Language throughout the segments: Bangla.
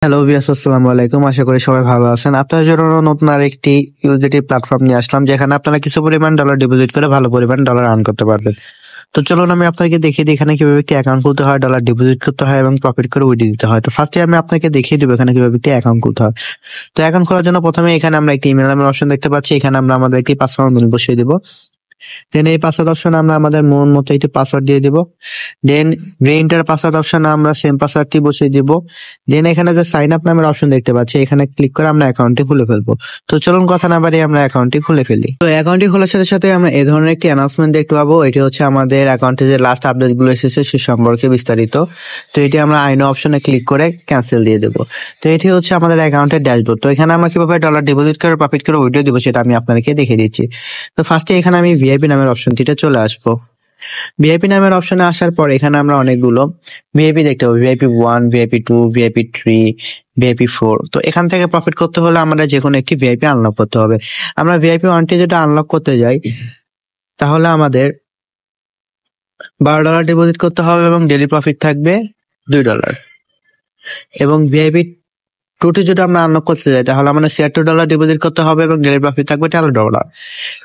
হ্যালো ভিউয়ার্স, আসসালামু আলাইকুম। আশা করি সবাই ভালো আছেন। আপনাদের জন্য নতুন আরেকটি ইউএসডিটি প্ল্যাটফর্ম নিয়ে আসলাম, যেখানে আপনারা কিছু পরিমাণ ডলার ডিপোজিট করে ভালো পরিমাণ ডলার আর্ন করতে পারবেন। তো চলুন আমি আপনাকে দেখিয়ে দিই এখানে কিভাবে একটি অ্যাকাউন্ট খুলতে হয়, ডলার ডিপোজিট করতে হয় এবং প্রফিট করে উইথড্র দিতে হয়। তো ফার্স্টে আমি আপনাকে দেখিয়ে দেবো এখানে কিভাবে একটি অ্যাকাউন্ট খুলতে হয়। তো অ্যাকাউন্ট খোলার জন্য প্রথমে এখানে আমরা একটি ইমেল নামের অপশন দেখতে পাচ্ছি। এখানে আমরা আমাদের একটি পাসওয়ার্ড বসিয়ে দিব। দেন এই পাসওয়ার্ড অপশনে আমরা আমাদের মন মতো একটি পাসওয়ার্ড দিয়ে দিব। দেন রিএন্টার পাসওয়ার্ড অপশনে আমরা সেম পাসওয়ার্ডটি বসিয়ে দিব। দেন এখানে যে সাইন আপ নামের অপশন দেখতে পাচ্ছি, এখানে ক্লিক করে আমরা অ্যাকাউন্টটি খুলে ফেলবো। তো চলুন কথা না বাড়িয়ে আমরা অ্যাকাউন্টটি খুলে ফেলি। তো অ্যাকাউন্টটি খোলার সাথে সাথে আমরা এই ধরনের একটি অ্যানাউন্সমেন্ট দেখতে পাবো। এটি হচ্ছে আমাদের অ্যাকাউন্টে যে লাস্ট আপডেট গুলো এসেছে সে সম্পর্কে বিস্তারিত। তো এটি আমরা আইনো অপশনে ক্লিক করে ক্যান্সেল দিয়ে দেবো। তো এটি হচ্ছে আমাদের অ্যাকাউন্টের ড্যাশবোর্ড। তো এখানে আমরা কিভাবে ডলার ডিপোজিট করে প্রফিট করে উইথড্র দিব সেটা আমি আপনাদেরকে দেখিয়ে দিচ্ছি। তো ফার্স্টে এখানে আমি ভিআইপি নামের অপশনটিতে চলে আসবো। ভিআইপি নামের অপশনে আসার পর এখানে আমরা অনেকগুলো ভিআইপি দেখতে পাবো। VIP 1, VIP 2, VIP 3, VIP 4। তো এখান থেকে প্রফিট করতে হলে আমরা যে কোনো একটি ভিআইপি আনলক করতে হবে। আমরা ভিআইপি 1টি যেটা আনলক করতে যাই, তাহলে আমাদের $12 ডিপোজিট করতে হবে এবং ডেইলি প্রফিট থাকবে $2। এবং ভিআইপি 2টি যদি আমরা আনলক করতে যাই, তাহলে আমাদের $76 ডিপোজিট করতে হবে এবং ডেইলি প্রফিট থাকবে $13।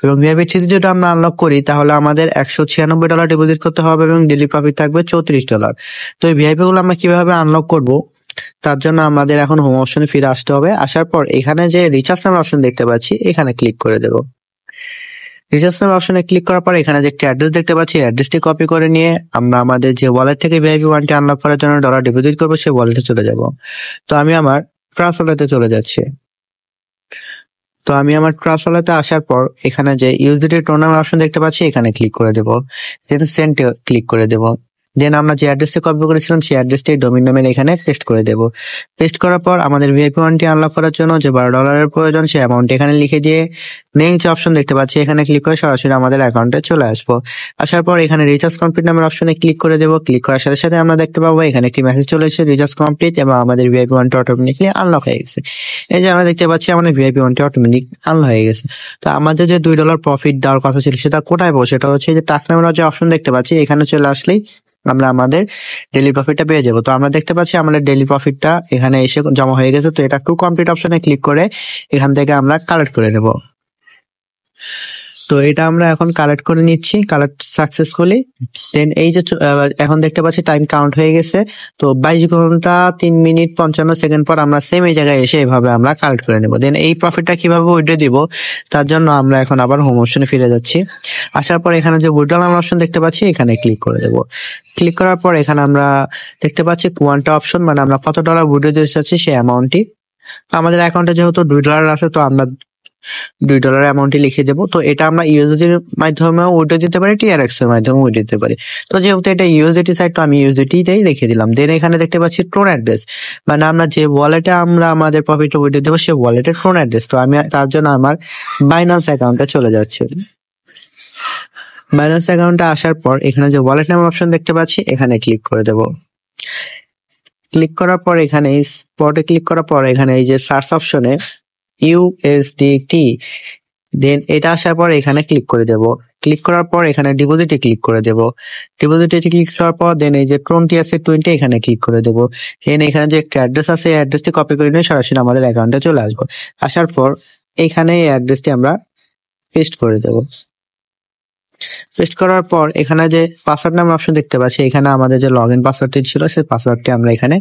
এবং ভিআইপি 3 যদি আমরা আনলক করি, তাহলে আমাদের $196 ডিপোজিট করতে হবে এবং ডেইলি প্রফিট থাকবে $34। তো এই ভিআইপি গুলো আমরা কিভাবে আনলক করব, তার জন্য আমাদের এখন হোম অপশনে ফিরে আসতে হবে। আসার পর এখানে যে রিচার্জ নামের অপশন দেখতে পাচ্ছি, এখানে ক্লিক করে দেব। রিচার্জ নামের অপশনে ক্লিক করার পর এখানে যে একটি অ্যাড্রেস দেখতে পাচ্ছি, অ্যাড্রেসটি কপি করে নিয়ে আমরা আমাদের যে ওয়ালেট থেকে ভিআইপি 1টি আনলক করার জন্য ডলার ডিপোজিট করবো, সেই ওয়ালেটে চলে যাব। তো আমি আমার ট্রাস্ট ওয়ালেটে চলে যাচ্ছি। তো আমি আমার ট্রাস্ট ওয়ালেটে আসার পর এখানে যে ইউএসডিটি টোন নামের অপশন দেখতে পাচ্ছি, এখানে ক্লিক করে দেব। দেন সেন্ড ক্লিক করে দেব। দেন আমরা যে অ্যাড্রেসটি কপি করেছিলাম সেই অ্যাড্রেসটি ডোমেইন নামের এখানে পেস্ট করে দেব। পেস্ট করার পর আমাদের ভিআইপি 1টি আনলক করার জন্য যে $12 প্রয়োজন, সেই অ্যামাউন্ট এখানে লিখে দিয়ে নেক্সট অপশন দেখতে পাচ্ছি, এখানে ক্লিক করে সরাসরি আমাদের অ্যাকাউন্টে চলে আসবো। আসার পর এখানে রিচার্জ কমপ্লিট নামের অপশনে ক্লিক করে দেব। ক্লিক করার সাথে সাথে আমরা দেখতে পাবো এখানে একটি মেসেজ চলে এসেছে, রিচার্জ কমপ্লিট, এবং আমাদের ভিআইপি 1টি অটোমেটিকলি আনলক হয়ে গেছে। এই যে আমরা দেখতে পাচ্ছি আমাদের ভিআইপি 1টি অটোমেটিক আনলক হয়ে গেছে। তো আমাদের যে $2 প্রফিট দেওয়ার কথা ছিল, সেটা কোথায় পাবো? সেটা হচ্ছে যে টাস্ক নামের যে অপশন দেখতে পাচ্ছি, এখানে চলে আসলেই আমরা আমাদের ডেইলি প্রফিটটা পেয়ে যাবো। তো আমরা দেখতে পাচ্ছি আমাদের ডেইলি প্রফিটটা এখানে এসে জমা হয়ে গেছে। তো এটা টু কমপ্লিট অপশনে ক্লিক করে এখান থেকে আমরা কালেক্ট করে নেব। তো এটা আমরা এখন কালেক্ট করে নিচ্ছি, কালেক্ট সাকসেসফুলি। দেন এই যে এখন দেখতে পাচ্ছি টাইম কাউন্ট হয়ে গেছে। তো 22 ঘন্টা 3 মিনিট 55 সেকেন্ড পর আমরা সেম এই জায়গায় এসে এভাবে আমরা কালেক্ট করে নেব। দেন এই প্রফিটটা কিভাবে উইথড্র দিব, তার জন্য আমরা এখন আবার হোম অপশনে ফিরে যাচ্ছি। আসার পর এখানে যে উইথড্র নামের অপশন দেখতে পাচ্ছি, এখানে ক্লিক করে দেব। ক্লিক করার পর এখানে আমরা দেখতে পাচ্ছি কোয়ান্টা অপশন, মানে আমরা কত ডলার উইথড্র দিতে চাচ্ছি সেই অ্যামাউন্টটি। আমাদের অ্যাকাউন্টে যেহেতু $2 আছে, তো আমরা $2 অ্যামাউন্টটি লিখে দেবো। তো এটা আমরা ইউএসডিটির মাধ্যমে উইথড্র দিতে পারি, টিআরএক্স এর মাধ্যমে উইথড্র দিতে পারি। তো যেহেতু এটা ইউএসডিটি সাইট, তো আমি ইউএসডিটিটাই রেখে দিলাম। দেন এখানে দেখতে পাচ্ছি ট্রোন অ্যাড্রেস, মানে আমরা যে ওয়ালেটে আমরা আমাদের প্রফিট উইথড্র দেবো সেই ওয়ালেটের ট্রোন অ্যাড্রেস। তো আমি তার জন্য আমার বাইন্যান্স অ্যাকাউন্টে চলে যাচ্ছি। বাইন্যান্স অ্যাকাউন্টে আসার পর এখানে যে ওয়ালেট নামের অপশন দেখতে পাচ্ছি, এখানে ক্লিক করে দেব। ক্লিক করার পর এখানে স্পটে ক্লিক করার পর এখানে এই যে সার্চ অপশনে ইউএসডিটি, দেন এটা আসার পর এখানে ক্লিক করে দেব। ক্লিক করার পর এখানে ডিপোজিটে ক্লিক করে দেব। ডিপোজিটে ক্লিক করার পর দেন এই যে ট্রোনটি আছে 20, এখানে ক্লিক করে দেব। দেন এখানে যে একটা অ্যাড্রেস আছে, এই অ্যাড্রেসটি কপি করে নিয়ে সরাসরি আমাদের অ্যাকাউন্টে চলে আসবো। আসার পর এখানে এই অ্যাড্রেসটি আমরা পেস্ট করে দেব। পেস্ট করার পর এখানে যে পাসওয়ার্ড নামের অপশন দেখতে পাচ্ছি, এখানে আমাদের যে লগ ইন পাসওয়ার্ডটি ছিল সেই পাসওয়ার্ডটি আমরা এখানে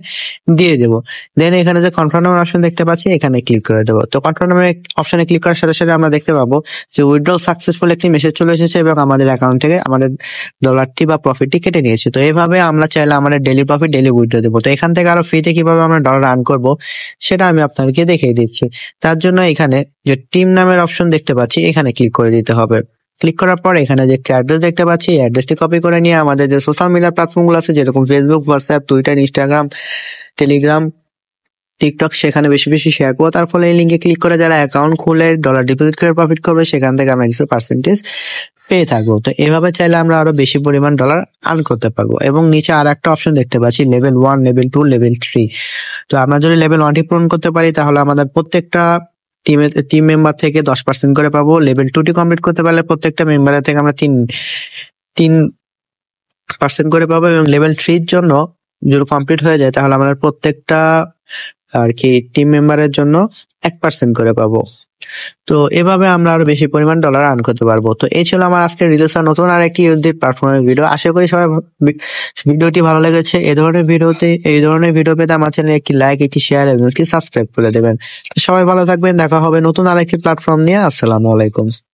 দিয়ে দেবো। দেন এখানে যে কনফার্ম নামের অপশন দেখতে পাচ্ছি, এখানে ক্লিক করে দেবো। তো কনফার্ম নামের অপশনে ক্লিক করার সাথে সাথে আমরা দেখতে পাবো যে উইথড্রল সাকসেসফুল একটি মেসেজ চলে এসেছে এবং আমাদের অ্যাকাউন্ট থেকে আমাদের ডলারটি বা প্রফিটটি কেটে নিয়েছে। তো এইভাবে আমরা চাইলে আমাদের ডেইলি প্রফিট ডেইলি উইথড্র দেবো। তো এখান থেকে আরো ফ্রিতে কিভাবে আমরা ডলার আর্ন করবো সেটা আমি আপনাদেরকে দেখিয়ে দিচ্ছি। তার জন্য এখানে যে টিম নামের অপশন দেখতে পাচ্ছি, এখানে ক্লিক করে দিতে হবে। ক্লিক করার পর এখানে যে অ্যাড্রেস দেখতে পাচ্ছি, এই অ্যাড্রেসটি কপি করে নিয়ে আমাদের যে সোশ্যাল মিডিয়া প্ল্যাটফর্মগুলো আছে, যেরকম Facebook, WhatsApp, Twitter, Instagram, Telegram, TikTok, সেখানে বেশি বেশি শেয়ার করবো। তার ফলে এই লিঙ্কে ক্লিক করে যারা অ্যাকাউন্ট খুলে ডলার ডিপোজিট করে প্রফিট করবে, সেখান থেকে আমরা কিছু পার্সেন্টেজ পেয়ে থাকবো। তো এভাবে চাইলে আমরা আরো বেশি পরিমাণ ডলার আর্ন করতে পারবো। এবং নিচে আর একটা অপশন দেখতে পাচ্ছি, লেভেল 1, লেভেল 2, লেভেল 3। তো আমরা যদি লেভেল 1টি পূরণ করতে পারি, তাহলে আমাদের প্রত্যেকটা টিম মেম্বার থেকে 10% করে পাবো। লেভেল 2টি কমপ্লিট করতে পারলে প্রত্যেকটা মেম্বারের থেকে আমরা 3% করে পাবো। এবং লেভেল 3 জন্য যদি কমপ্লিট হয়ে যায়, তাহলে আমাদের প্রত্যেকটা আর কি টিম মেম্বারের জন্য 1% করে পাবো। তো এভাবে আমরা আরো বেশি পরিমাণ ডলার আর্ন করতে পারবো। তো এই ছিল আমার আজকের রিলসের নতুন আর একটি ইউনিক প্ল্যাটফর্মের ভিডিও। আশা করি সবাই ভিডিওটি ভালো লেগেছে। এই ধরনের ভিডিও পেতে আমার চ্যানেলে একটি লাইক, একটি শেয়ার এবং একটি সাবস্ক্রাইব করে দেবেন। তো সবাই ভালো থাকবেন, দেখা হবে নতুন আরেকটি প্ল্যাটফর্ম নিয়ে। আসসালামু আলাইকুম।